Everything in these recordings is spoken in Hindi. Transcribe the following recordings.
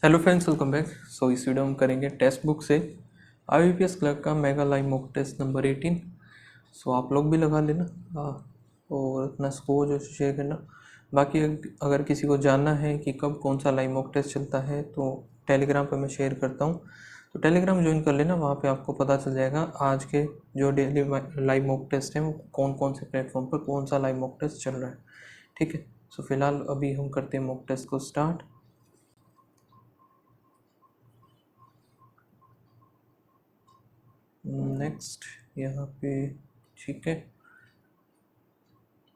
Hello friends, welcome back. इस वीडियो में हम करेंगे टेक्स्ट बुक से IBPS क्लर्क का mega live mock test number 18। आप लोग भी लगा लेना और अपना स्कोर जो शेयर करना। बाकी अगर किसी को जानना है कि कब कौन सा लाइव मॉक टेस्ट चलता है तो टेलीग्राम पर मैं शेयर करता हूँ, तो टेलीग्राम ज्वाइन कर लेना। वहाँ पे आपको पता चल जाएगा आज के जो डेली लाइव मॉक टेस्ट हैं वो कौन कौन से प्लेटफॉर्म पर कौन सा लाइव मॉक टेस्ट चल रहा है। ठीक है, फिलहाल अभी हम करते हैं मॉक टेस्ट को स्टार्ट। नेक्स्ट यहाँ पे ठीक है।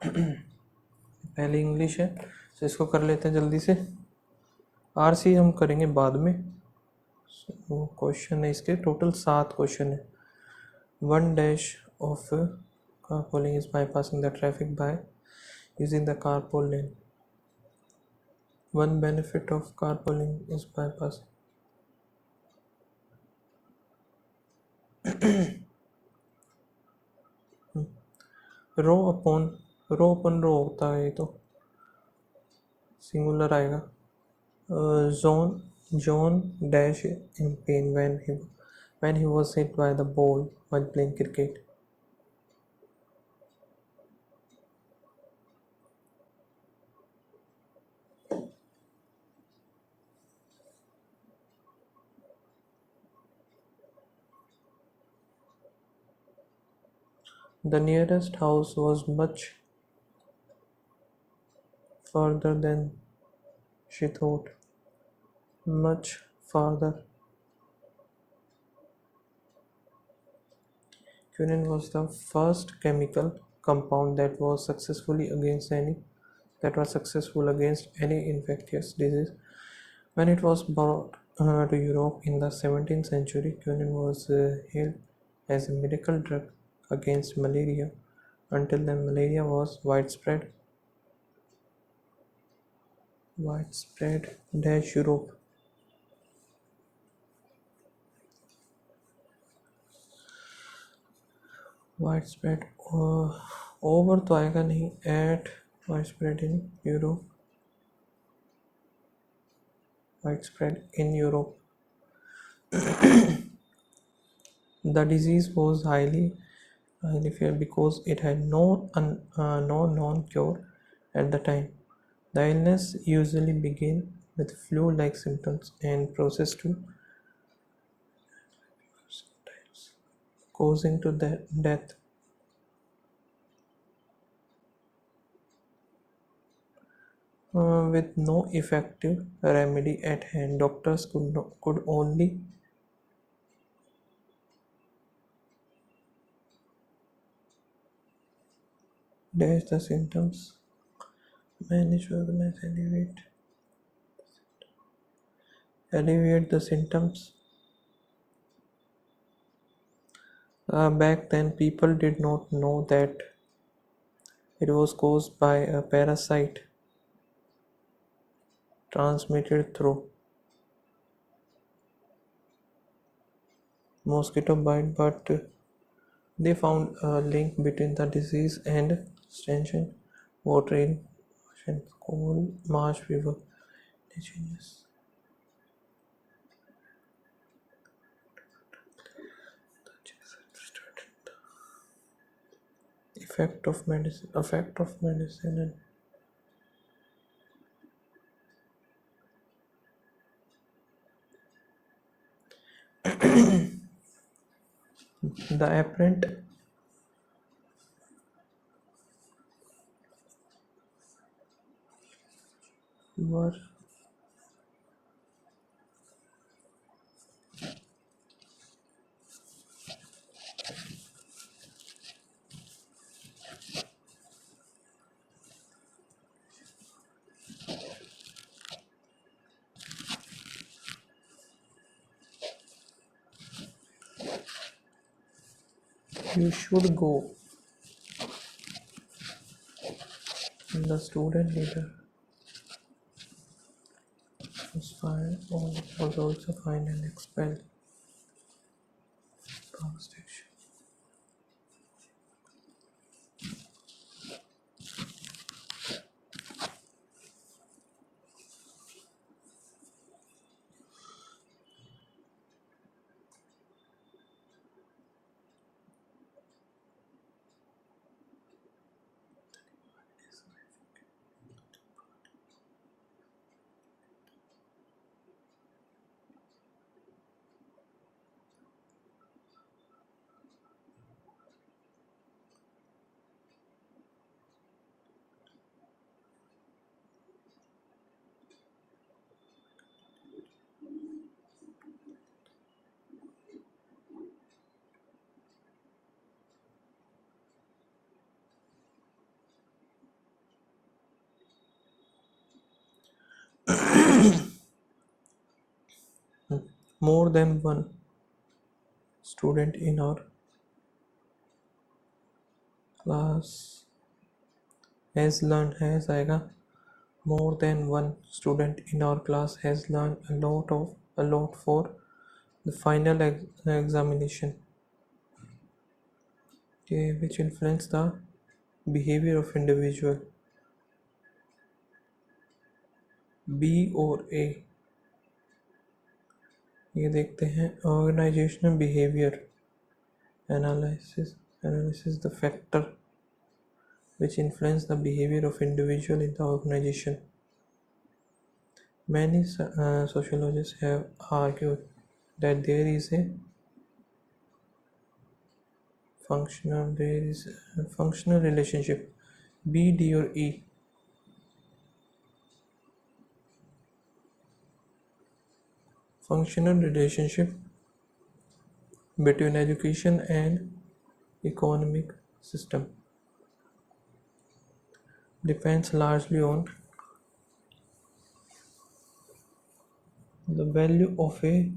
पहले इंग्लिश है तो इसको कर लेते हैं जल्दी से। RC हम करेंगे बाद में। क्वेश्चन है इसके टोटल 7 क्वेश्चन है। 1 dash of carpooling is bypassing the traffic by using the carpool lane. One benefit of carpooling is bypassing. Rho upon rho होता है, ये तो सिंगुलर आएगा। John dash in pain when he was hit by the ball while playing cricket. The nearest house was much farther than she thought. Much farther. Quinine was the first chemical compound that was successful against any infectious disease. When it was brought to Europe in the 17th century, quinine was hailed as a miracle drug against malaria. Until then, malaria was widespread Europe. Widespread over तो आएगा नहीं, at widespread in Europe. Widespread in Europe. The disease was highly feared because it had no known cure at the time. The illness usually began with flu-like symptoms and processed to causing to death. With no effective remedy at hand, doctors could only dash the symptoms, manage, organize, alleviate the symptoms. Back then, people did not know that it was caused by a parasite transmitted through mosquito bite, but they found a link between the disease and stagnant water in oceans called marsh fever. Genius. Effect of medicine and the apparent were you should go. The student leader was also fined and expelled. Power station. more than one student in our class has learned has आएगा more than one student in our class has learned a lot for the final examination, okay, which influence the behavior of individual. B और A, ये देखते हैं organisational behaviour analysis the factor which influence the behavior of individual in the organization. Many sociologists have argued that there is a functional relationship, B, D or E, functional relationship between education and economic system depends largely on the value of a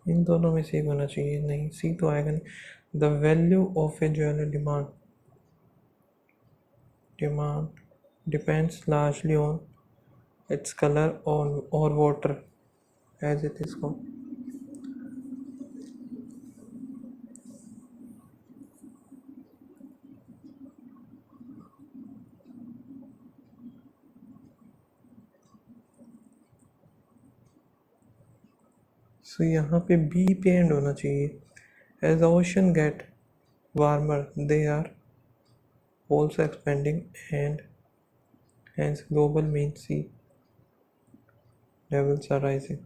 इन दोनों में से एक होना चाहिए, नहीं सी तो आएगा नहीं। The value of a jeweller demand depends largely on its colour और वाटर एज इट इज को सो यहाँ पे बी पे एंड होना चाहिए। As ocean get warmer they are also expanding and hence global mean sea levels are rising.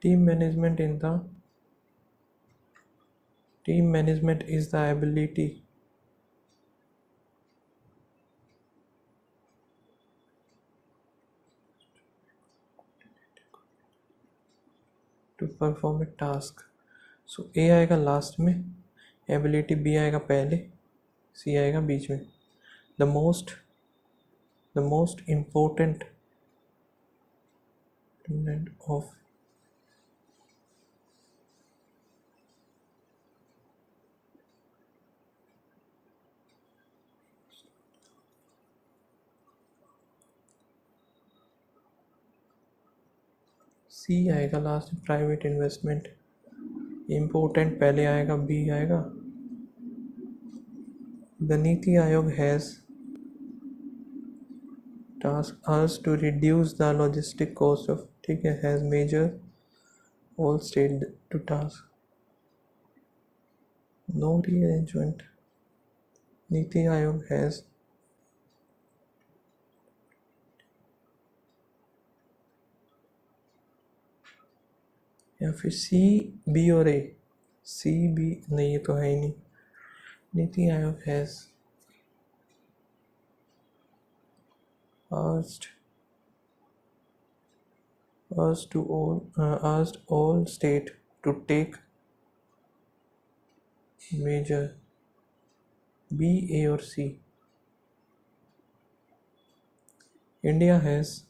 Team management is the ability to perform a task. So A आएगा लास्ट में, एबिलिटी B आएगा पहले, C आएगा बीच में। the most important of C आएगा लास्ट में, प्राइवेट इन्वेस्टमेंट। इम्पोर्टेंट पहले आएगा, B आएगा। The NITI Aayog has task us to reduce the logistic cost of, ठीक है, has major all state to task no rearrangement. NITI Aayog has या फिर सी बी और ए, सी बी नहीं, ये तो है ही नहीं। NITI Aayog has asked all state to take measure, B, A और C. India has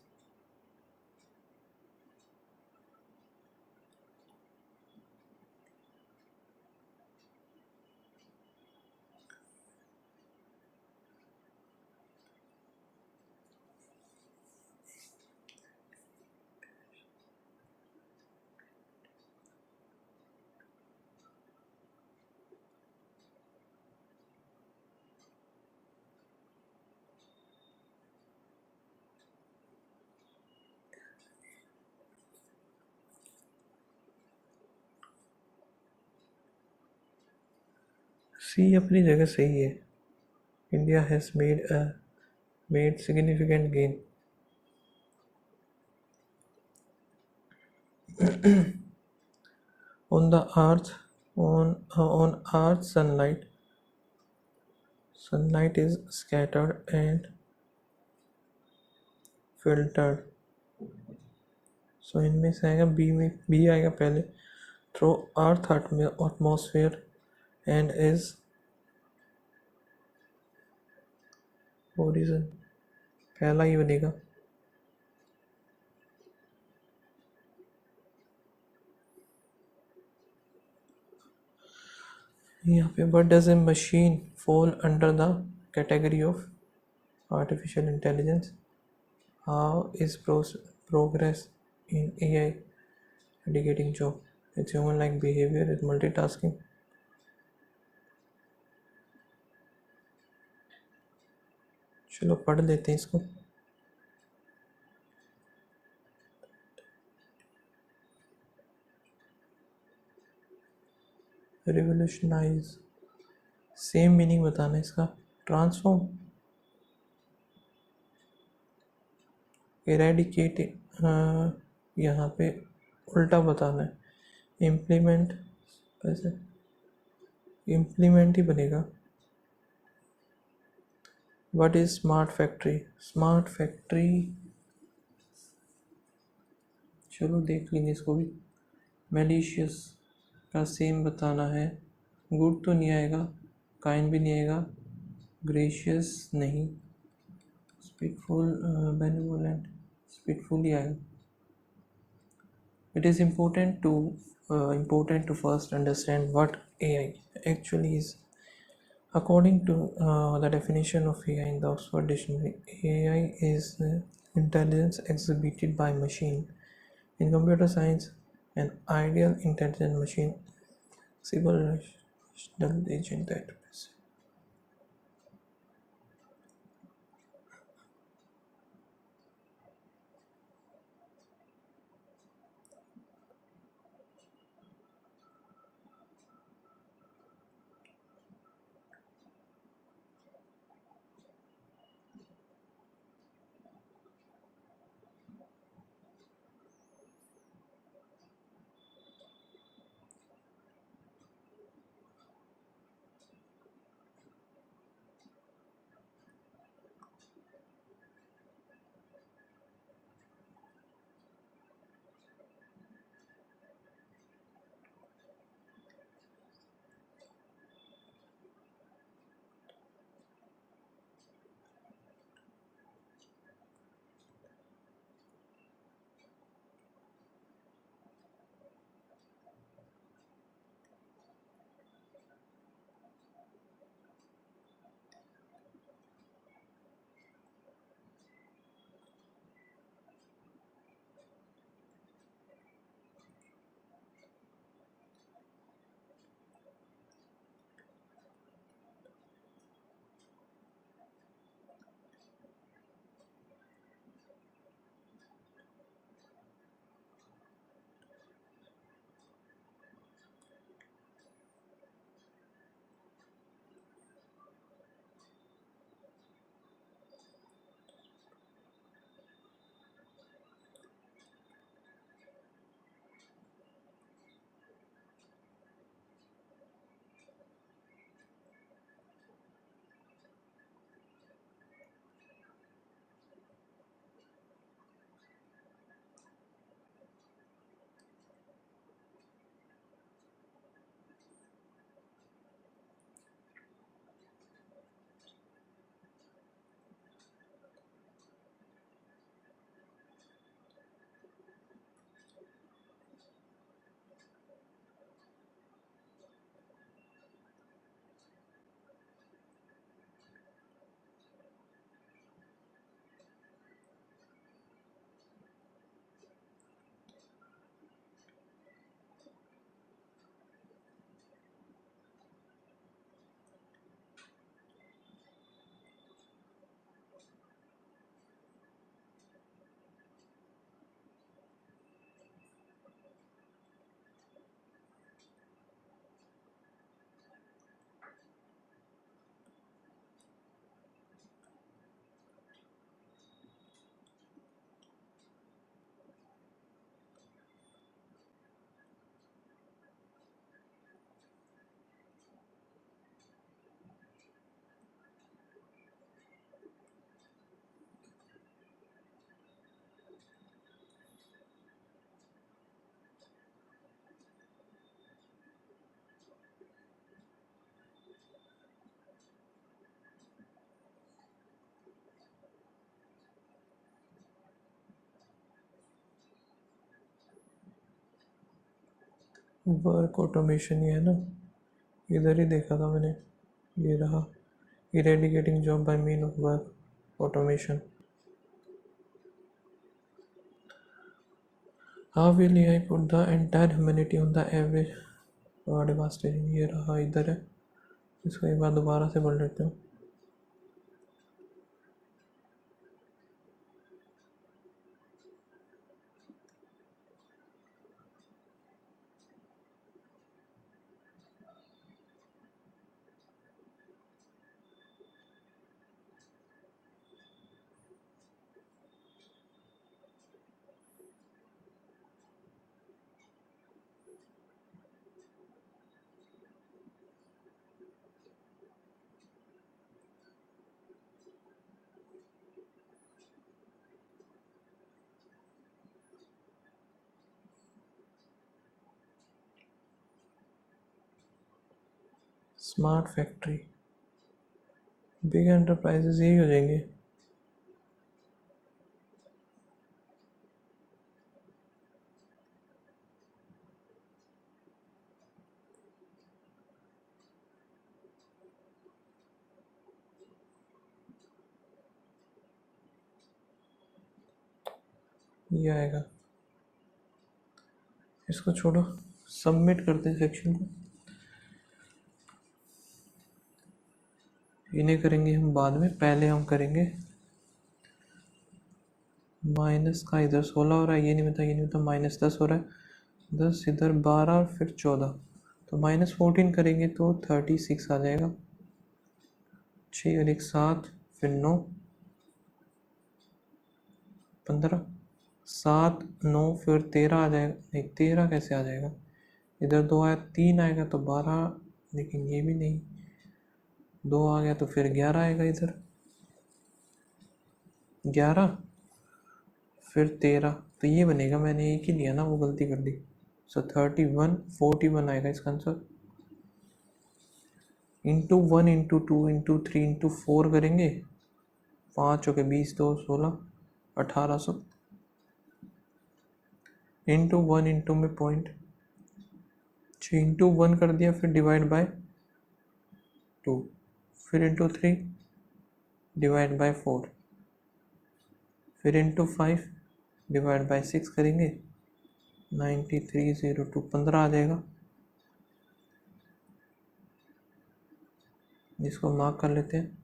सी अपनी जगह सही है. India has made significant gain. On the earth, on earth, sunlight is scattered and filtered. So इनमें से आएगा बी, में बी आएगा पहले. Through earth atmosphere and is horizon. पहला ही बनेगा. यहाँ पे what does a machine fall under the category of artificial intelligence. How is progress in AI indicating job. Its human-like behavior is multitasking. चलो पढ़ लेते हैं इसको. रिवोल्यूशनाइज, सेम मीनिंग बताना है इसका. ट्रांसफॉर्म, इरेडिकेट, यहाँ पे उल्टा बताना है. इम्प्लीमेंट, कैसे इम्प्लीमेंट ही बनेगा. What is smart factory. Smart factory, चलो देख लेंगे इसको भी. मेलिशियस का सेम बताना है. गुड तो नहीं आएगा, काइंड भी नहीं आएगा, ग्रेशियस नहीं, स्पिटफुल, बेनिवोलेंट, स्पिटफुल ही आएगा. It is important to first understand what AI actually is. According to the definition of AI in the Oxford Dictionary, AI is intelligence exhibited by machine. In computer science, an ideal intelligent machine, civilizational agent that is. Work automation ये है ना, इधर ही देखा था मैंने, ये रहा, eradicating job by mean of work automation. How will AI put the entire humanity on the average devastation, ये रहा इधर है, इसको एक बार दोबारा से पढ़ लेते हूँ। स्मार्ट फैक्ट्री, बिग एंटरप्राइजेज यही हो जाएंगे। ये आएगा, इसको छोड़ो, सबमिट करते हैं सेक्शन को। इन्हें करेंगे हम बाद में, पहले हम करेंगे माइनस का, इधर 16 हो रहा है, ये नहीं बता, ये नहीं बता, -10 हो रहा है, 10 इधर 12 और फिर 14, तो -14 करेंगे तो 36 आ जाएगा, 6 और 1 7, फिर 9 15, 7 9 फिर 13 आ जाएगा, नहीं 13 कैसे आ जाएगा, इधर 2 आया, 3 आएगा तो 12, लेकिन ये भी नहीं, 2 आ गया तो फिर 11 आएगा, इधर 11 फिर 13, तो ये बनेगा, मैंने एक ही लिया ना, वो गलती कर दी, सो 31 41 आएगा इसका answer. Into 1 into 2 into 3 into 4 करेंगे, 5 हो गए, 20 2 16, 1800, इंटू 1 इंटू में पॉइंट, 6 इंटू 1 कर दिया, फिर डिवाइड बाय 2, फिर इंटू 3 डिवाइड बाय 4, फिर इंटू 5 डिवाइड बाय 6 करेंगे, 9302 15 आ जाएगा, इसको मार्क कर लेते हैं।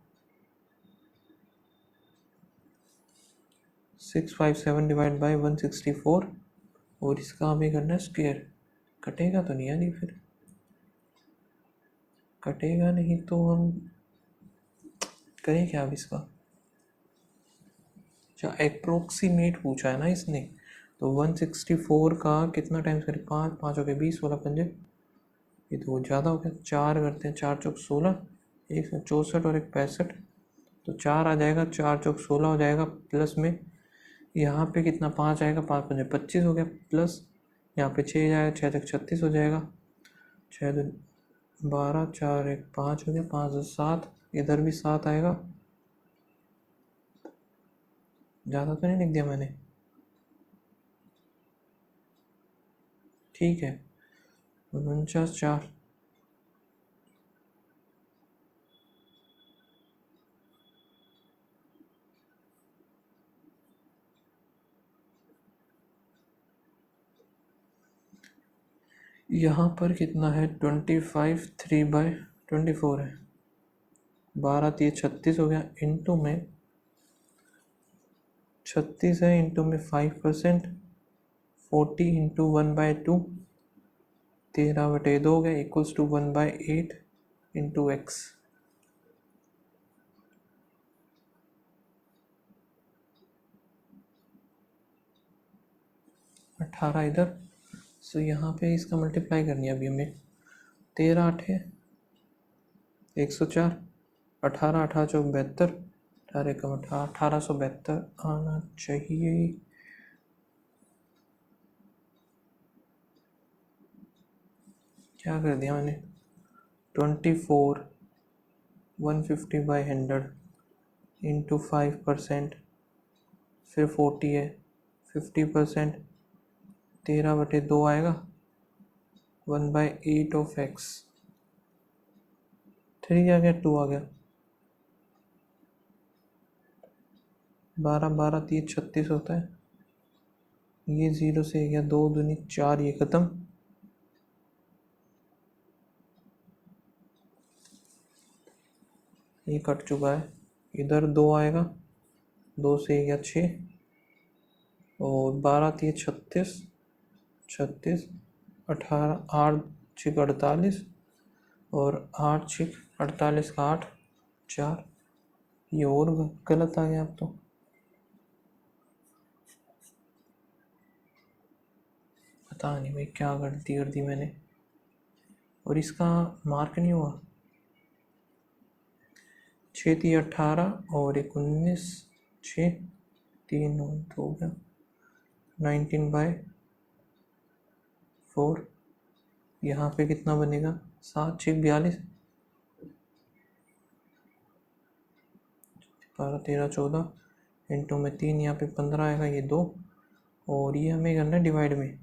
657 डिवाइड बाय 164, और इसका हमें करना है स्क्वायर, कटेगा तो नहीं यानी, फिर कटेगा नहीं तो हम करें क्या अब इसका, अच्छा अप्रोक्सीमेट पूछा है ना इसने, तो 164 का कितना टाइम्स करें, 5 5 हो गए 20, 16 पंजे, ये तो ज़्यादा हो गया, 4 करते हैं, 4 चौक 16, 164 और 1 65, तो 4 आ जाएगा, 4 चौक 16 हो जाएगा, प्लस में यहाँ पे कितना 5 आएगा, 5 पंजे 25 हो गया, प्लस यहाँ पे 6 जाएगा, 6 तक 36 हो जाएगा, 6 2 12, 4 1 5 हो गया, 5 2 7, इधर भी 7 आएगा, ज़्यादा तो नहीं लिख दिया मैंने, ठीक है, 49 4, यहाँ पर कितना है, 25 3/24 है, 12 3 36 हो गया, इंटू में 36 है, इंटू में 5%, 40 इंटू 1/2, 13/2 हो गया, इक्वल्स टू 1/8 इंटू एक्स, 18 इधर, सो यहाँ पे इसका मल्टीप्लाई करनी है अभी हमें, 13 8 है 104, 18 18 चौक 72, 18 कम 1872 आना चाहिए, क्या कर दिया मैंने, 24 150/100 इंटू 5%, फिर 40 है, 50%, 13/2 आएगा, 1/8 ऑफ एक्स। 3 आ गया, 2 आ गया, 12 12 3 36 होता है। ये 0 से गया, 2 दूनी 4, ये ख़त्म। ये कट चुका है। इधर 2 आएगा, 2 से गया 6, और 12 3 36, 36 18, 8 6 48, और 8 6 48 का 8 4। ये और गलत आ गया अब तो। पता नहीं भाई क्या गलती कर दी मैंने, और इसका मार्क नहीं हुआ। 6 3 18 और 19, 6 3 हो गया 19/4। यहाँ पे कितना बनेगा, 7 6 42, 12 13 14 इंटू में 3, यहाँ पे 15 आएगा, ये 2, और ये हमें करना है डिवाइड में।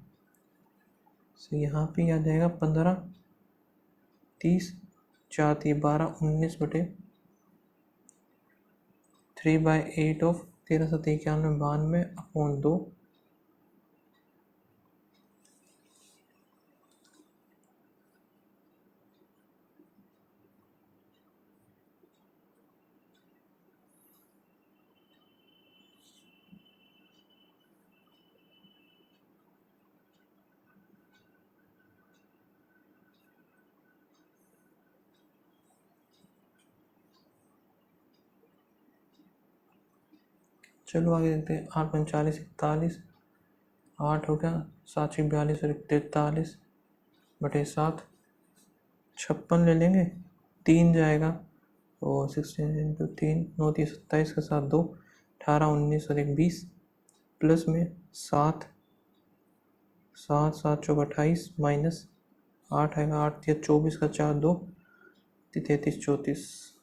तो यहाँ पे आ जाएगा 15 30, 4 3 12 19/3/8 ऑफ 13 7 91 92 अपॉन 2। चलो आगे देखते हैं। 8 45 41, 8 हो गया, 7 6 42 और 43/7, 56 ले लेंगे, 3 जाएगा, और 16 इंटू 3 9 3 27 के साथ 2, 18 19 और 1 20, प्लस में 7 7 7 चौक 28 माइनस 8 आएगा, 8 3 24 का 4 2 33 34।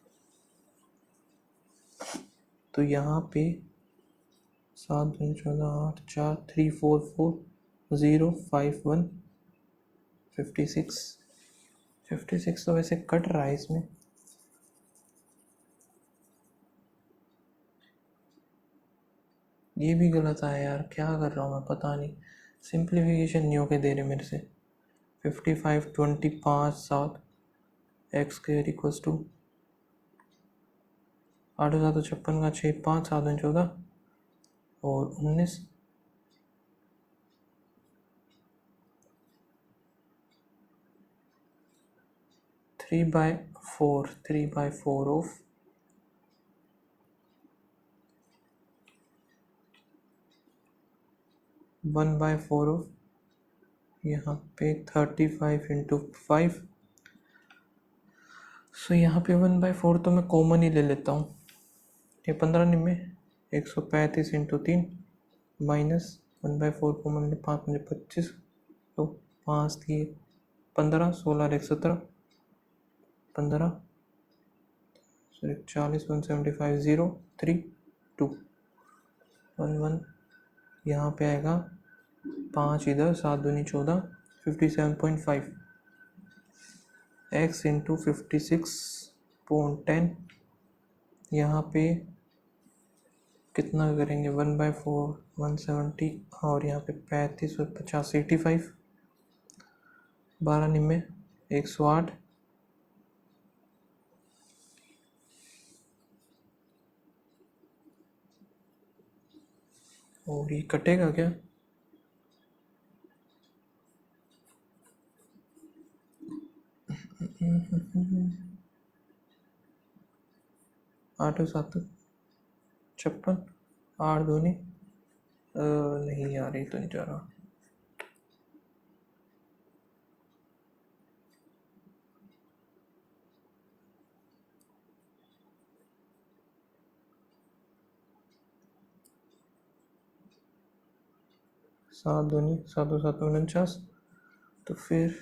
तो यहाँ पे 7 2 14 8 4 3 4 4 0 5 1 56 56 तो वैसे कट रहा है इसमें। ये भी गलत आया यार, क्या कर रहा हूँ मैं पता नहीं। सिंप्लीफिकेशन नहीं होके दे रहे मेरे से। 55 20 5 7 एक्स स्क्वायर इक्वल्स टू 8 7 56 का 6 5 7 14 और 19। Three by four of 1/4 of, यहाँ पे 35 इंटू 5। सो यहाँ पे 1/4 तो मैं कॉमन ही ले लेता हूँ। ये 15 निम्मे 135 इंटू 3 माइनस 1/4 कॉमन ले, 5 मुझे 25, तो 5 दिए 15, 16 और 1 17, 15 सॉरी 40 175 0 3 2 1 1। यहाँ पे आएगा 5 इधर, 7 दूनी 14, 57.5 एक्स इंटू 56.10। यहाँ पे कितना करेंगे, 1/4 170, और यहाँ पे 35 और 50 85, 12 निम्मे 108, और ये कटेगा क्या, आठ 7 56, 8 दूनी नहीं यार, ये तो नहीं जा रहा। सात दूनी 7 7 49, तो फिर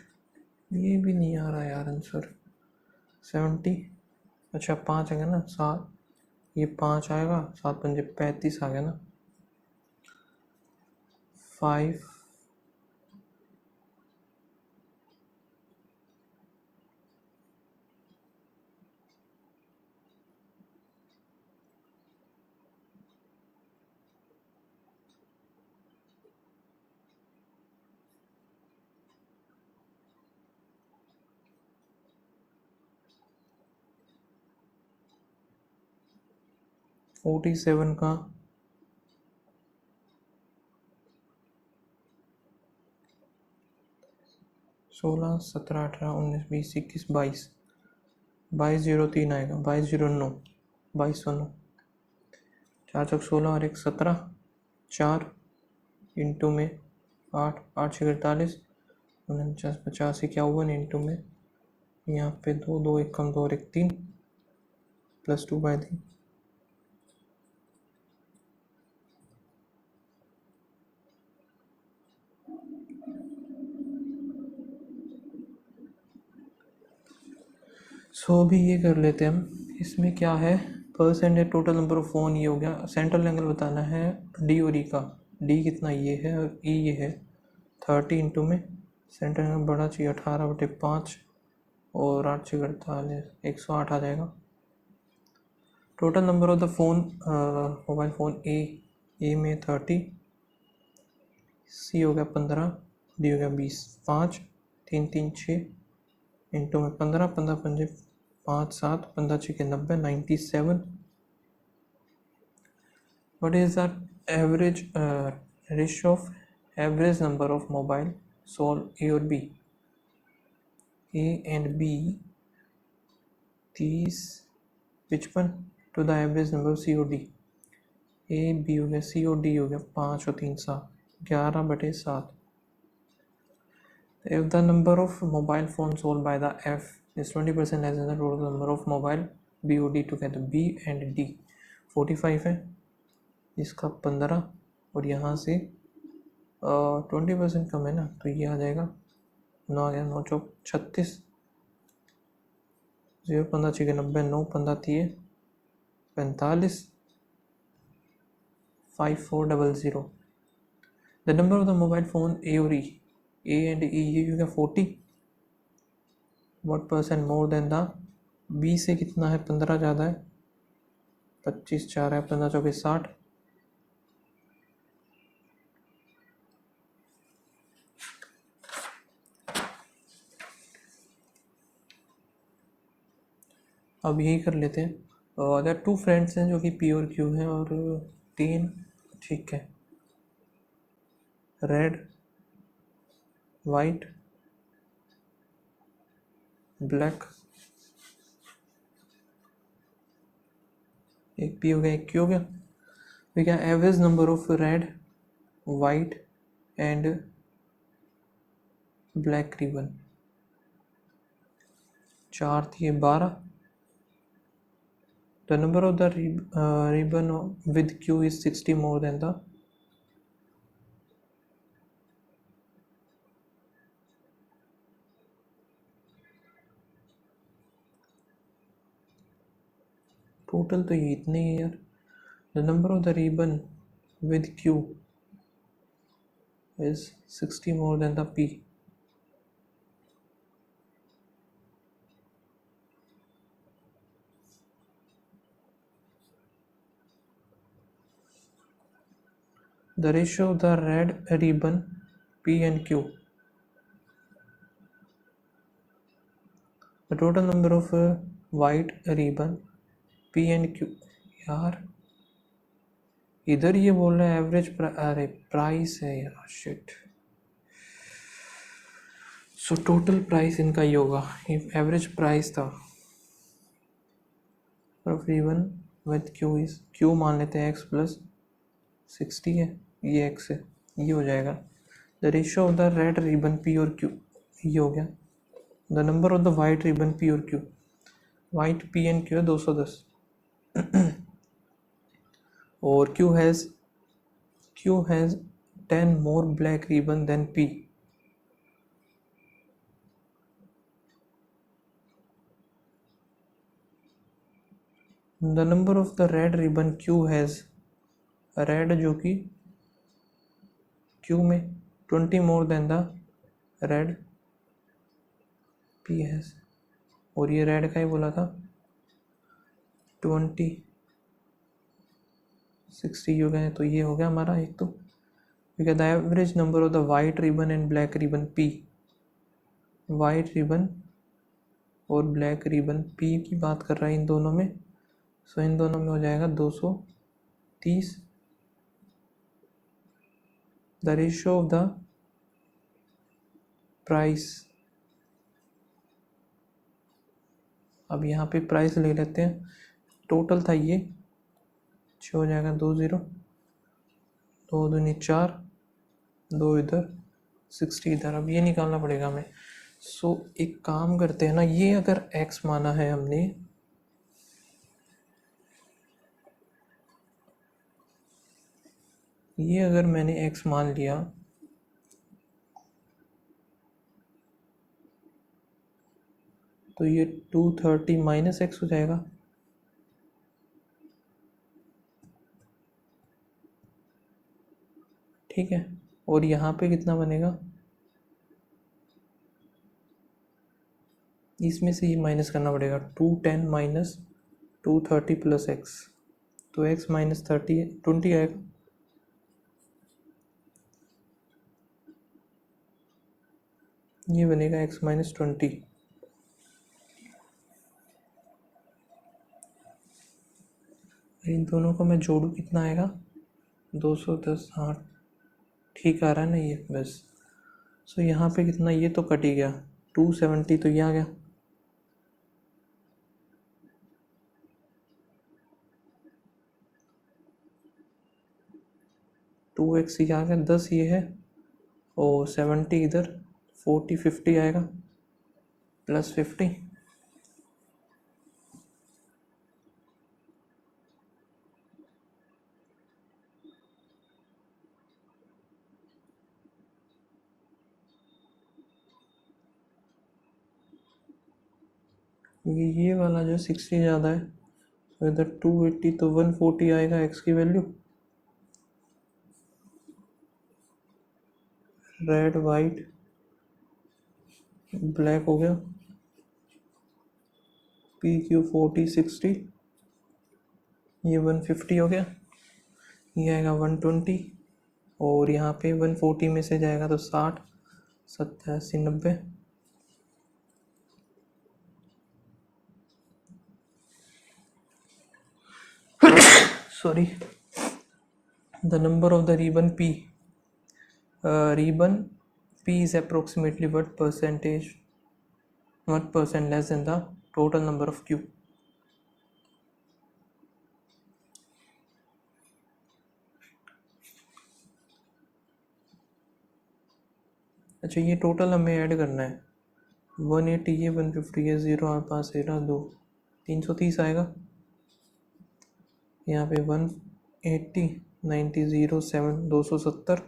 ये भी नहीं आ रहा यार आंसर। 70, अच्छा 5 आएगा ना, 7 ये 5 आएगा, 7 पंजे 35 आ गया ना। 5 47 का 16, 17, 18, 19, 20, 21, 22, 2203 आएगा, 2209, 2209, 4 चौक 16 और 1 17, 4 इंटू में 8, 8 6 48, 49 50 51 इंटू में यहाँ पे 2 2 1 कम 2 और 1 3 प्लस 2/3। सो अभी ये कर लेते हैं हम। इसमें क्या है, percentage total number of phone ये हो गया। सेंट्रल एंगल बताना है डी और ई का। डी कितना ये है और ई ये है। 30 इंटू में सेंट्रल एंगल बढ़ा चाहिए 18/5 और 8 6 48, 108 आ जाएगा। Total number of the phone mobile phone A में 30, सी हो गया 15, डी हो गया 20, 5 3 3 6 इंटू में 15 15 पंजे 5 7 15 6 90, 97। What is the average ratio of average number of mobile sold A और B? A and B, these which one to the average number of C और D? A B हो गया, C और D हो गया 5 और 3 7, 11/7। If the number of mobile phones sold by the F is 20% less than the total number of mobile B और D together, B and D 45 है, इसका 15 और यहाँ से 20% कम है ना, तो ये आ जाएगा 9 आ गया, 9 चौक 36, 0 15 6 90, 9 15 30 45, 5400। The number of the mobile phone A और E, A and E ये हो गया 40, what percent more than the B से कितना है, 15 ज़्यादा है, 25 4 है, 15 चौके 60। अब यही कर लेते हैं। अगर 2 फ्रेंड्स हैं जो कि P और Q हैं और 3 ठीक है, रेड वाइट ब्लैक, एक P हो गया एक Q हो गया। तो क्या average number of red white and black ribbon, 4 थी 12। The number of the ribbon with Q is 60 more than the total, तो ये इतने ही है यार। The number of the ribbon with Q is 60 more than the P. The ratio of the red ribbon P and Q, the total number of white ribbon P and Q। यार इधर ये बोल रहा है एवरेज, अरे प्राइस है यार, शिट। सो टोटल प्राइस इनका ही होगा, एवरेज प्राइस था। Ribbon with Q is, Q मान लेते हैं x प्लस 60 है, ये x है, ये हो जाएगा। The ratio of the red ribbon P और Q, ये हो गया। The number of the white ribbon P और Q, white P and Q है 210 और Q has 10 more black ribbon than P। The number of the red ribbon Q has, red जो कि Q में 20 more than the red P has, और ये रेड का ही बोला था 20 60 हो गए, तो ये हो गया हमारा एक। तो the average number of the white ribbon and black ribbon P, white ribbon और ब्लैक रिबन P की बात कर रहा है इन दोनों में, सो इन दोनों में हो जाएगा 230। The ratio of the price, अब यहाँ पे प्राइस ले लेते हैं, टोटल था ये 6 हो जाएगा, 20, 2 दूनी 4, 2 इधर, 60 इधर। अब ये निकालना पड़ेगा हमें। सो एक काम करते हैं ना, ये अगर x माना है हमने, ये अगर मैंने x मान लिया तो ये 230 माइनस x हो जाएगा। ठीक है, और यहाँ पे कितना बनेगा, इसमें से ये माइनस करना पड़ेगा, 210 माइनस 230 प्लस x, तो x माइनस 20 आएगा। ये बनेगा x माइनस 20। इन दोनों को मैं जोड़ू कितना आएगा, 210। हाँ ठीक आ रहा है ना ये, बस। सो यहाँ पे कितना, ये तो कट ही गया, 270 तो ये आ गया। टू एक्स ये आ गया, 10 ये है, और 70 इधर, 40 50 आएगा, प्लस 50। ये वाला जो 60 ज़्यादा है, तो इधर 280, तो 140 आएगा एक्स की वैल्यू। रेड वाइट ब्लैक हो गया, पी क्यू 40 60, ये 150 हो गया, ये आएगा 120, और यहाँ पे 140 में से जाएगा तो 60 87 90। Sorry, the number of the ribbon P, ribbon P is approximately what percent less than the total number of Q। अच्छा, ये टोटल हमें ऐड करना है, 180 ये 150 ये 0 हमारे पास है ना, 2 330 आएगा। यहाँ पे 180 90 0 7 270।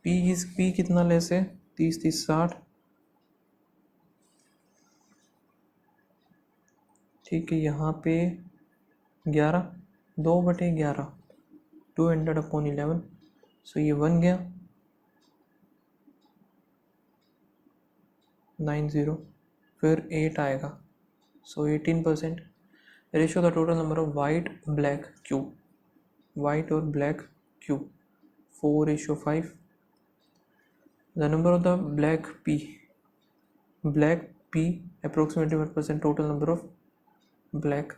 पी कितना लेस है, 30 30 60। ठीक है, यहाँ पे 11, 2/11, 200/11। सो ये 1 गया, 90, फिर 8 आएगा, so 18%। Ratio the total number of white black Q, white और black Q 4:5। The number of the black P approximately 1% total number of black।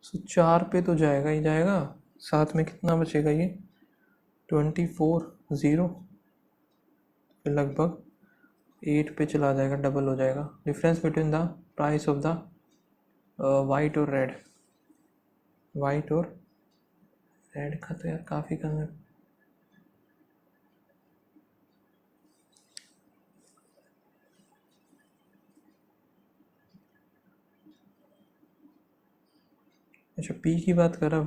So 4 पे तो जाएगा ही जाएगा, साथ में कितना बचेगा, ये 24 0, फिर लगभग 8 पे चला जाएगा, डबल हो जाएगा। Difference between the price of the white और रेड, वाइट और रेड का तो यार काफ़ी कम है। अच्छा, पी की बात कर रहा है,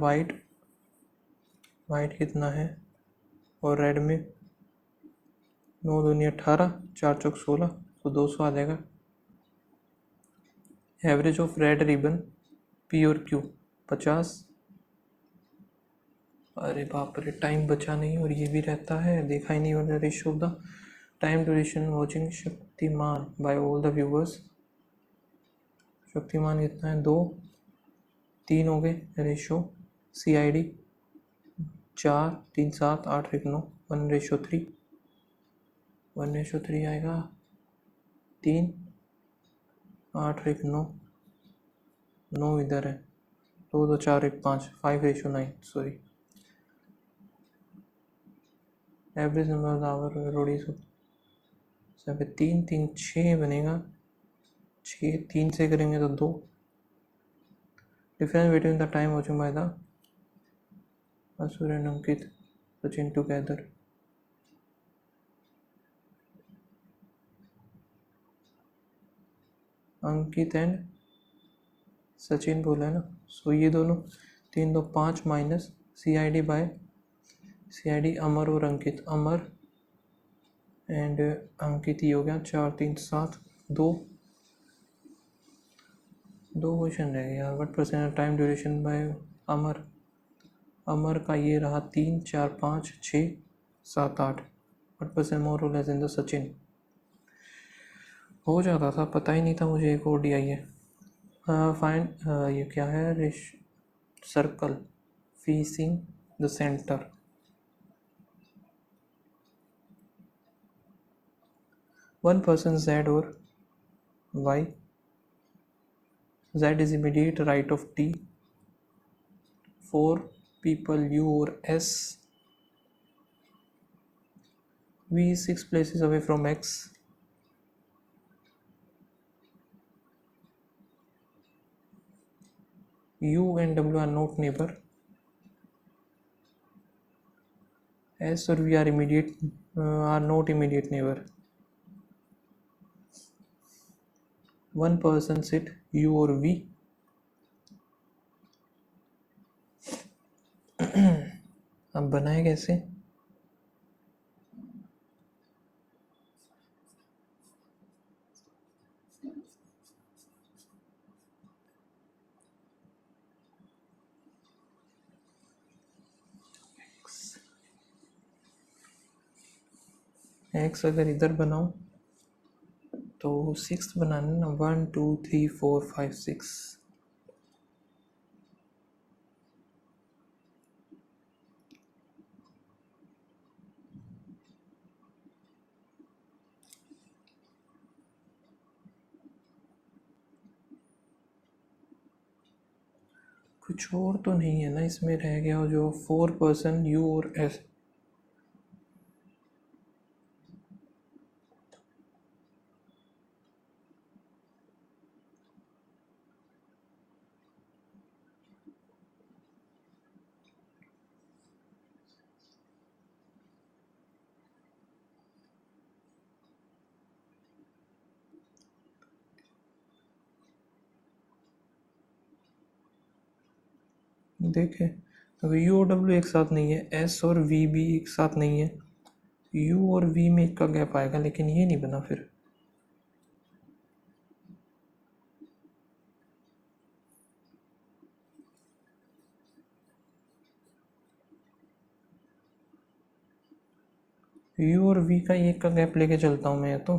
वाइट कितना है, और रेड में 9 दूनी 18, 4 चौक 16, तो 200 आ जाएगा। Average of red ribbon P और क्यू 50। अरे बाप रे, टाइम बचा नहीं, और ये भी रहता है, देखा ही नहीं होगा। Ratio of the time duration watching Shaktimaan by all the viewers. Shaktimaan कितना है? 2, 3 हो गए रेशो। CID 4, 3, 7, 8, 1, 9, 1:3, 1:3 आएगा। 3, 8, 1, 9, 9 इधर है। 2, 2, 4, 1, 5, 5:9, sorry. Average number of hour Roadies 3, 3, 6 बनेगा। 6, 3 से करेंगे तो 2। Difference between the time watching by the असुर and Ankit Sachin together. Ankit and Sachin बोला है ना। सो ये दोनों 3, 2, 5 माइनस CID बाय CID अमर और अंकित। अमर एंड अंकित ही हो गया। 4, 3, 7, 2 क्वेश्चन रह गया यार। What percent time duration by Amar. Amar का ये रहा 3, 4, 5, 6, 7, 8। व्हाट परसेंट मोर और लेस इन द सचिन। हो जाता था, पता ही नहीं था मुझे एक ODI है। फाइंड ये क्या है? Circle facing the centre. One person Z और Y। Z is immediate right of T. 4 people U or S. V is 6 places away from X. U and W are not neighbor. S और V are not immediate neighbor. One person sit U और V. अब बनाए कैसे? X अगर इधर बनाऊं तो 6 बनाना ना। 1, 2, 3, 4, 5, 6। कुछ और तो नहीं है ना इसमें रह गया जो 4 पर्सन U और S। देखें अब U और W एक साथ नहीं है। S और V भी एक साथ नहीं है। U और V में एक का गैप आएगा, लेकिन ये नहीं बना फिर। U और V का एक का गैप लेके चलता हूँ मैं तो।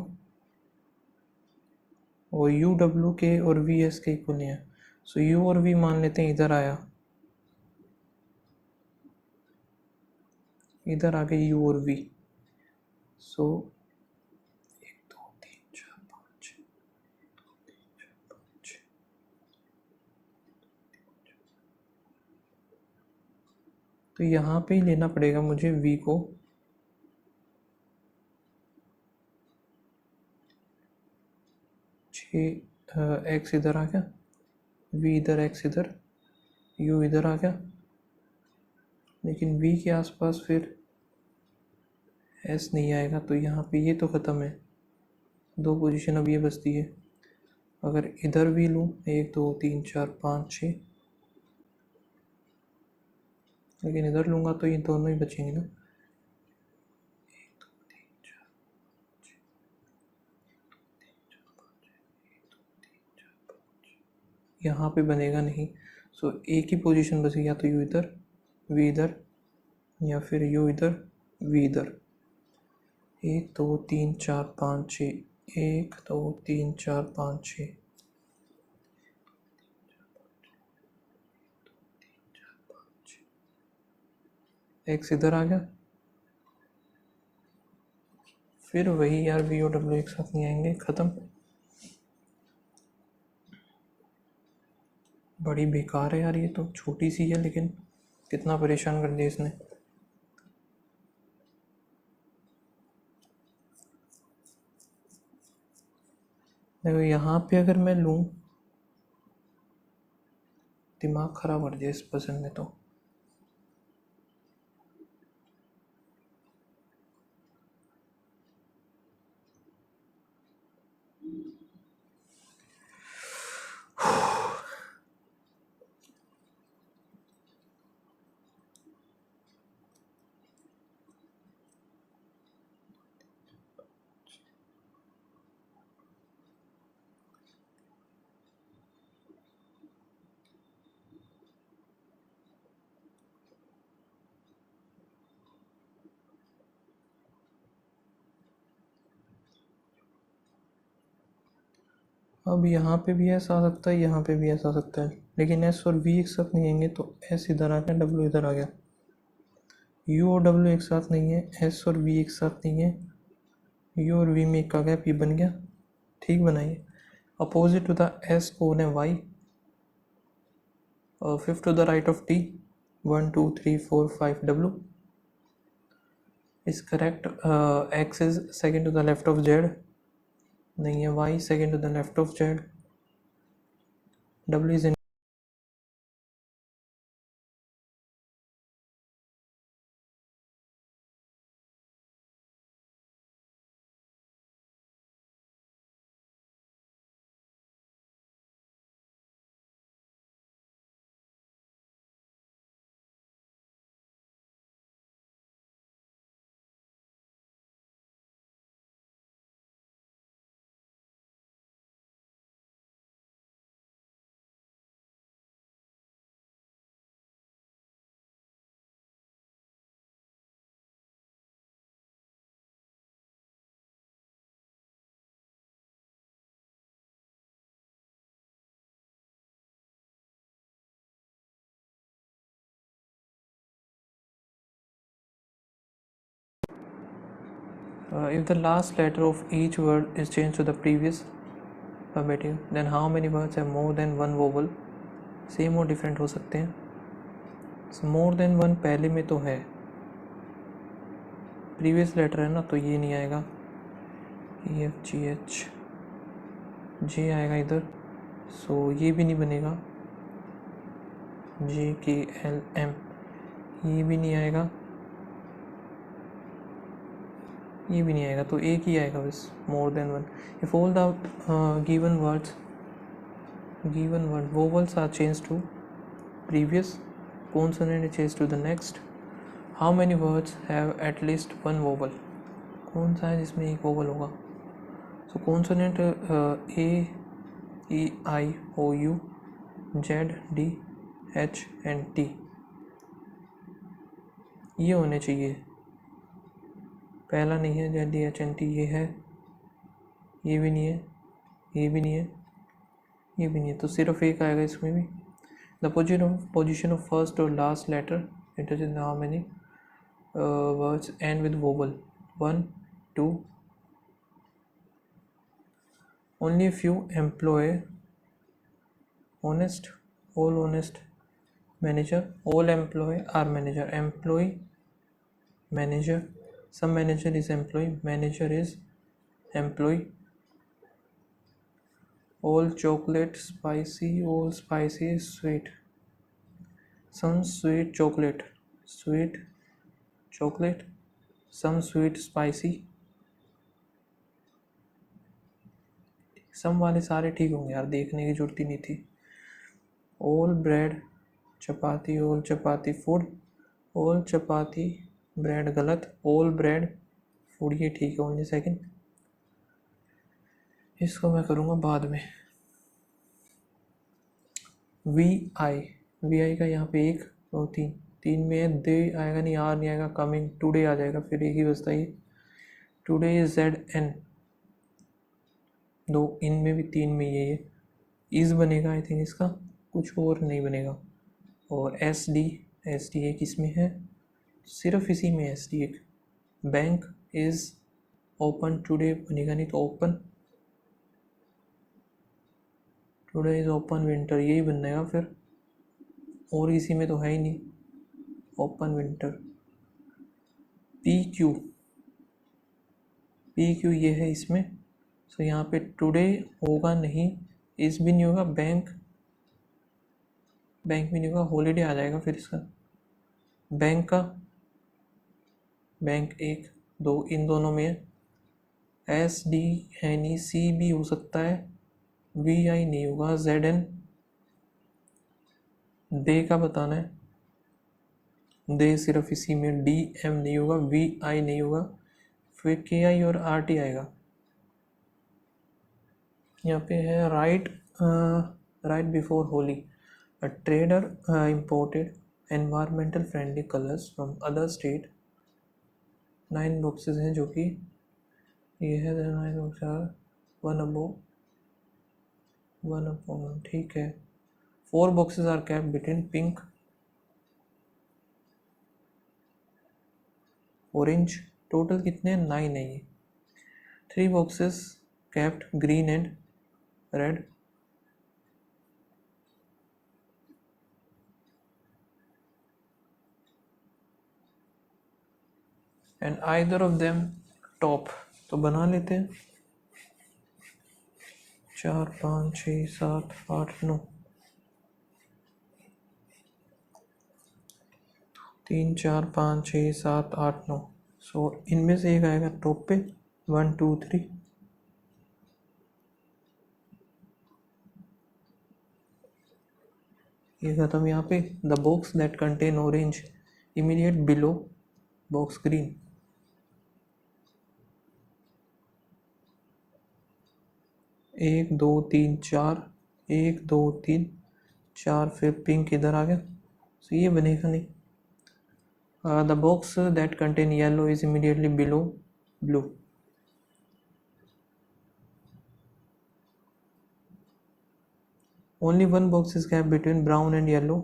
और U W के और V S के इक्वल नहीं है। सो U और V मान लेते हैं इधर आया, इधर आ गए U और V। सो 1, 2, 3, 4, 5, 5। तो यहाँ पे ही लेना पड़ेगा मुझे V को। 6 X इधर आ गया, V इधर, X इधर, U इधर आ गया। लेकिन V के आसपास फिर S नहीं आएगा, तो यहाँ पे ये तो ख़त्म है। 2 पोजीशन अब ये बचती है। अगर इधर भी लूँ 1, 2, 3, 4, 5, 6, लेकिन इधर लूँगा तो ये दोनों ही बचेंगे ना। 1, 2, 3, 4, 5। यहाँ पे बनेगा नहीं। सो एक ही पोजीशन बची, या तो U इधर, V इधर, या फिर U इधर, V इधर। 1 2 3 4 5 6, 1 2 3 4 5 6, एक्स इधर आ गया। फिर वही यार, वी और डब्ल्यू एक साथ नहीं आएंगे, ख़त्म। बड़ी बेकार है यार, ये तो छोटी सी है लेकिन कितना परेशान कर दिया इसने। देखो यहाँ पे अगर मैं लूँ, दिमाग ख़राब कर दिया इस पसंद ने तो। अब यहाँ पे भी ऐसा आ सकता है, यहाँ पे भी ऐसा आ सकता है, लेकिन एस और वी एक साथ नहीं आएंगे तो एस इधर आ गया, डब्ल्यू इधर आ गया। यू और डब्ल्यू एक साथ नहीं है, एस और वी एक साथ नहीं है, यू और वी में एक आ गया, पी बन गया। ठीक बनाइए। अपोजिट टू द एस कौन है, Y. Fifth to the right of T, 1 2 3 4 5 W is correct. X is second to the left of Z, नहीं है। Y second to the left of Z, W is in. If the last letter of each word is changed to the previous verbatim, then how many words have more than one vowel? Same और डिफरेंट हो सकते हैं। मोर देन वन पहले में तो है, प्रीवियस लेटर है ना, तो ये नहीं आएगा। E F G H J आएगा इधर, सो ये भी नहीं बनेगा। जे के एल एम ये भी नहीं आएगा, ये भी नहीं आएगा, तो एक ही आएगा बस, more than one. If all the given word vowels are changed to previous, consonant is changed to the next, how many words have at least one vowel? कौन सा है जिसमें एक vowel होगा? So consonant A, E, I, O, U, Z, D, H and T ये होने चाहिए। पहला नहीं है, Z, D, H and T ये है, ये भी नहीं है, ये भी नहीं है, ये भी नहीं है, तो सिर्फ एक आएगा इसमें भी। द पोजिशन ऑफ फर्स्ट और last letter interchange how many words end with vowel, 1 2। only a few employ honest, all honest manager, all employee are manager, employee manager, some manager is employee, manager is employee, all chocolate spicy, all spicy is sweet, some sweet chocolate, some sweet spicy, सम वाले सारे ठीक होंगे यार, देखने की जरूरत ही नहीं थी। ऑल ब्रेड चपाती, ऑल चपाती फूड, ऑल चपाती ब्रेड गलत, ऑल ब्रेड फूड ये ठीक है, ओनली सेकंड। इसको मैं करूँगा बाद में। वी आई का यहाँ पे 1 2 3 में दे आएगा नहीं, आर नहीं आएगा, कमिंग टुडे आ जाएगा, फिर एक ही बचता है टुडे इज ZN, दो इन में भी तीन में ये इज बनेगा आई थिंक, इसका कुछ और नहीं बनेगा। और SD एक इसमें है, सिर्फ इसी में SD एक। बैंक इज ओपन टुडे बनेगा नहीं तो open, today is open winter यही बनेगा फिर, और इसी में तो है ही नहीं ओपन विंटर। PQ ये है इसमें, सो यहाँ पे टुडे होगा नहीं, इस भी नहीं होगा, बैंक भी नहीं होगा, हॉलीडे आ जाएगा फिर इसका। बैंक का बैंक एक दो इन दोनों में है। SD है नहीं, C भी हो सकता है, VI नहीं होगा, ZN डे का बताना है, डे सिर्फ इसी में, DM नहीं होगा, VI नहीं होगा, फिर KI और RT आएगा। यहाँ पे है right before Holi a trader imported environmental friendly colors from other state। 9 boxes हैं जो कि ये है 9 बॉक्स, वन अपॉन ठीक है। 4 boxes are cap between pink orange, total कितने हैं 9 है ये। 3 boxes capped green and red, and either of them top, तो बना लेते हैं। 4 5 6 7 8 9, 3 4 5 6 7 8 9, सो इनमें से एक आएगा टॉप पे 1 2 3। ये खत्म। यहाँ पे the box that contain orange immediate below box green, एक दो तीन चार, एक दो तीन चार, फिर पिंक इधर आ गया, तो ये बनेगा नहीं। The box that contain yellow is immediately below blue, only one box is cap between brown and yellow,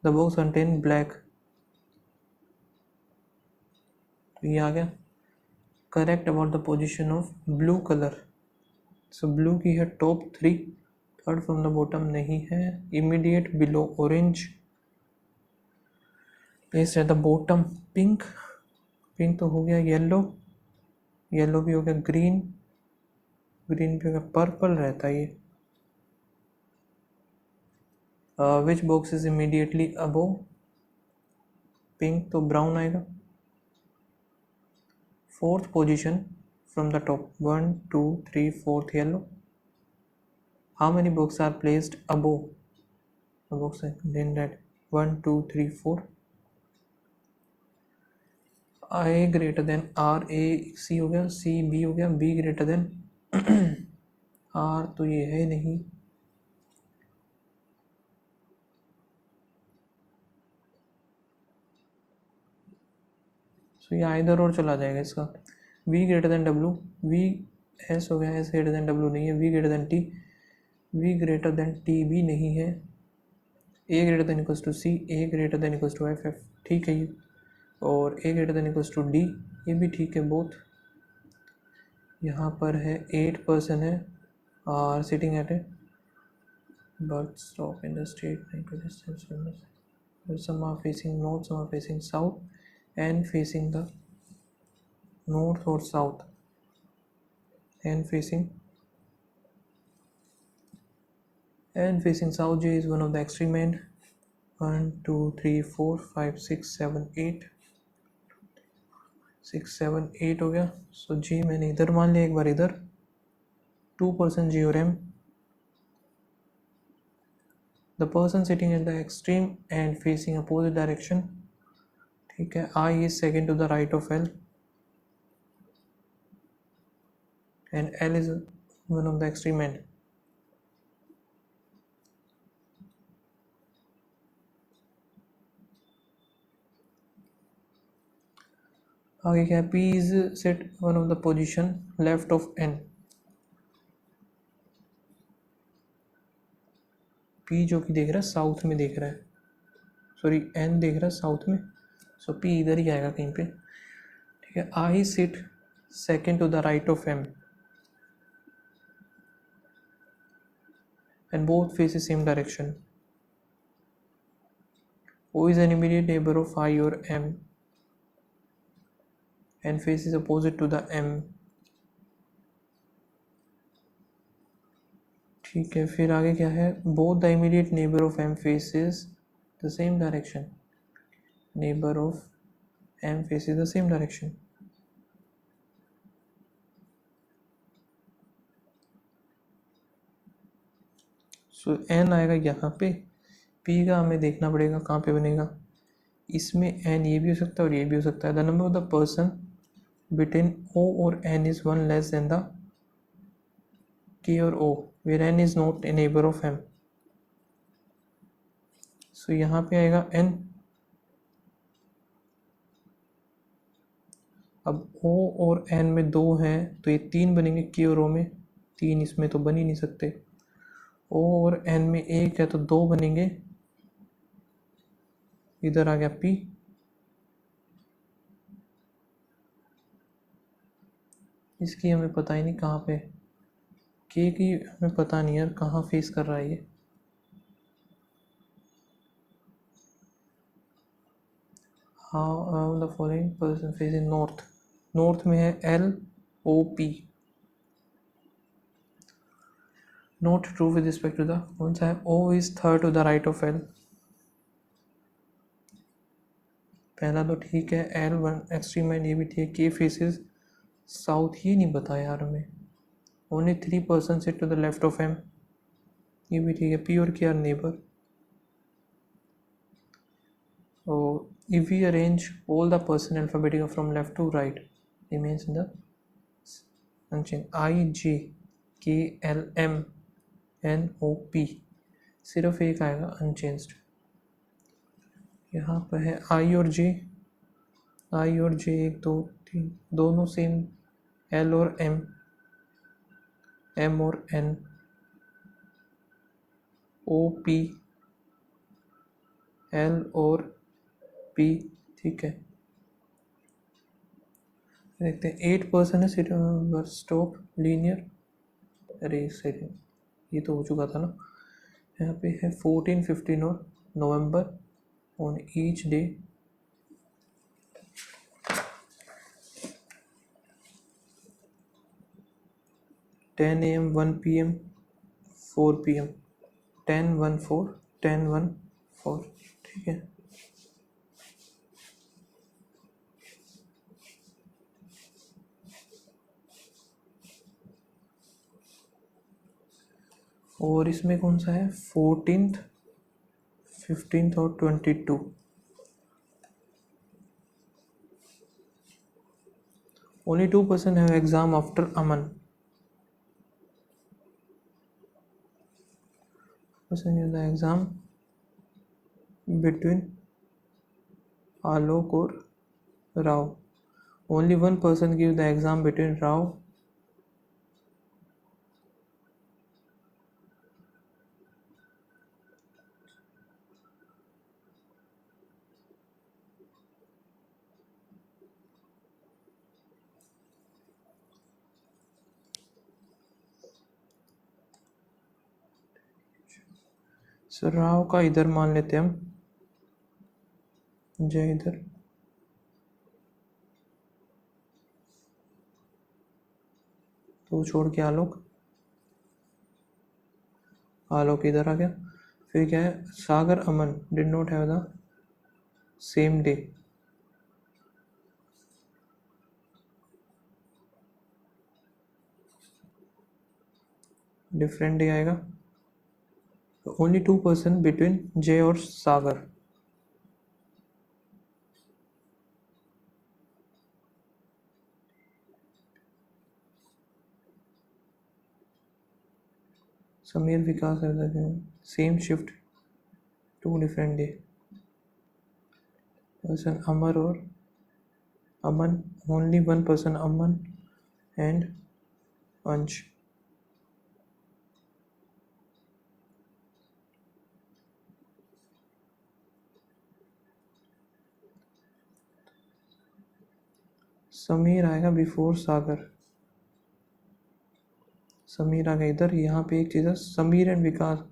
the box contain black, तो ये आ गया। Correct about the position of blue colour, so blue की है top 3, third from the bottom नहीं है, immediate below orange, place at the bottom pink, pink तो हो गया, येलो भी हो गया, ग्रीन भी हो गया, पर्पल रहता है ये। Which box is immediately above pink, तो ब्राउन आएगा। Fourth position from the top 1 2 3 4th yellow, how many box are placed above the box then that 1 2 3 4, A greater than R, A C हो गया, C B हो गया, B ग्रेटर देन R, तो ये है नहीं, सो ये इधर और चला जाएगा इसका। V greater then W, V S हो गया, S ग्रेटर देन W नहीं है, V greater than T, V greater than T भी नहीं है, A greater than equals to C, A greater than equals to FF, ठीक है ये, और A greater than equals to D, ये भी ठीक है बोथ। यहाँ पर है 8% है और sitting at A birth stop in the state, some are facing north, some are facing south, and facing the north or south, and facing south, J is one of the extreme end, 1 2 3 4 5 6 7 8, 6 7 8 हो गया, सो J मैंने इधर मान लिया, एक बार इधर 2% J और M, the person sitting at the extreme and facing opposite direction, ठीक है, I is second to the right of L, and L is one of the extreme end, आगे क्या है, P is set one of the position left of N। P जो कि देख रहा है साउथ में देख रहा है, सॉरी N देख रहा है साउथ में, सो P इधर ही आएगा कहीं पे, ठीक है। I sit second to the right of M and both faces same direction. O is an immediate neighbor of I or M and faces opposite to the M, ठीक है। फिर आगे क्या है, both the immediate neighbor of M faces the same direction, neighbor of M faces the same direction। So N आएगा यहाँ पे, P का हमें देखना पड़ेगा कहाँ पे बनेगा, इसमें N ये भी हो सकता है और ये भी हो सकता है। The number of the person between O और N is one less than the K और O where N is not a neighbour of M। So यहाँ पे आएगा N, अब O और N में 2 हैं तो ये 3 बनेंगे, K और O में 3 इसमें तो बन ही नहीं सकते। O और N में 1 है तो 2 बनेंगे, इधर आ गया P, इसकी हमें पता ही नहीं कहाँ पे, K की हमें पता नहीं यार कहाँ फेस कर रहा है ये। How the following person face in north, north में है LOP, not true with respect to the, कौन सा है, O is third to the right of L, पहला तो ठीक है, L1 एक्सट्रीम एंड ये भी ठीक है। K फेसेस साउथ, ही नहीं बताया यार हमें। Only 3% sit to the left of M, ये भी ठीक है। P और K are neighbour. If we arrange all the person alphabetically from left to right remains in the unchanged, I J K L M N O P, सिर्फ एक आएगा अनचेंज्ड। यहाँ पर है I और J, I और J 1 2 3 दोनों सेम, L और M, M और N, O P, L और P, ठीक है। देखते हैं 8% है स्टॉप लीनियर, अरे सेकेंड ये तो हो चुका था ना। यहाँ पे है 14 15 और November on each day, ten AM 1 PM 4 PM, 10 1 4 10 1 4, ठीक है। और इसमें कौन सा है, 14th 15th और 22, only 2% have exam after Aman, person in the exam between Alok और Rao, only 1% give the exam between Rao sir Rao का इधर मान लेते हम, जय इधर, तो छोड़ के आलोक, आलोक इधर आ गया। फिर क्या है, Sagar Aman did not have the same day, different day आएगा। ओनली 2% बिटवीन जय और Sagar, Samir Vikas same shift 2 different day, person Amar और Aman, only one person, Aman and Ansh. Samir आएगा बिफोर सागर। समीर आ गया इधर। यहाँ पे एक चीज़ है, Sameer and Vikas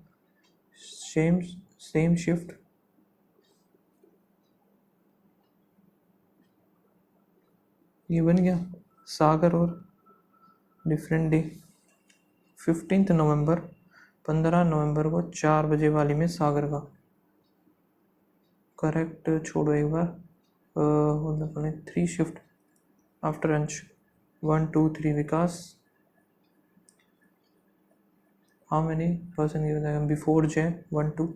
same same shift. ये बन गया सागर और डिफरेंट डे। 15 नवंबर, 15 नवंबर को 4 बजे वाली में सागर का करेक्ट। छोड़ो एक बार, 3 शिफ्ट आफ्टर अंश, 1 2 3 विकास। हाउ मैनी पर्सन ये बताएगा बिफोर जय 1 2।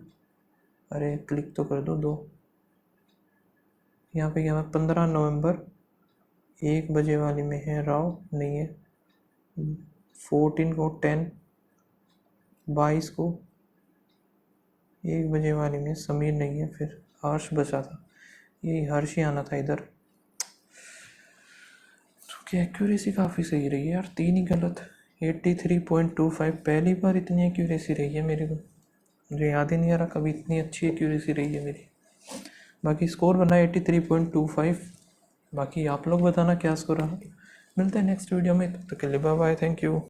अरे क्लिक तो कर दो 2। यहाँ पे क्या है 15 नवंबर 1 बजे वाली में है राव, नहीं है। 14 को 10, 22 को 1 बजे वाली में समीर नहीं है। फिर हर्ष बचा था, यही हर्ष ही आना था इधर। तो एक्यूरेसी काफ़ी सही रही है यार, 3 ही गलत। 83.25, पहली बार इतनी एक्यूरेसी रही है मेरे को। मुझे याद ही नहीं आ रहा कभी इतनी अच्छी एक्यूरेसी रही है मेरी। बाकी स्कोर बना 83.25। बाकी आप लोग बताना क्या स्कोर रहा। मिलते हैं नेक्स्ट वीडियो में, तब तक के लिए बाय बाय, थैंक यू।